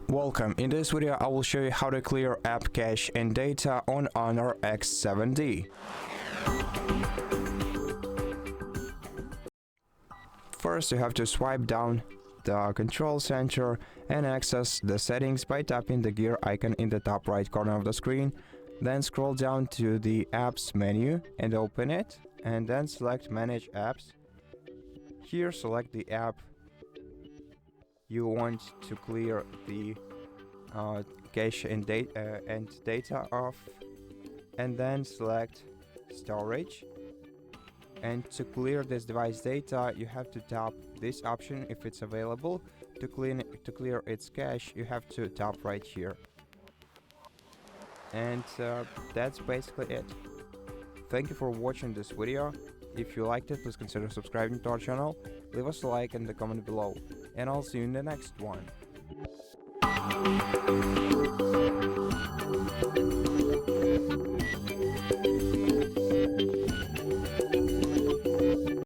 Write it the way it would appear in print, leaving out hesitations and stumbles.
Welcome. In this video I will show you how to clear app cache and data on HONOR X7d. First you have to swipe down the control center and access the settings by tapping the gear icon in the top right corner of the screen. Then scroll down to the apps menu and open it, and then select manage apps. Here select the app you want to clear the cache and data of, and then select storage. And to clear this device data, you have to tap this option if it's available. To clear its cache, you have to tap right here. And that's basically it. Thank you for watching this video. If you liked it, please consider subscribing to our channel, leave us a like and a comment below, and I'll see you in the next one.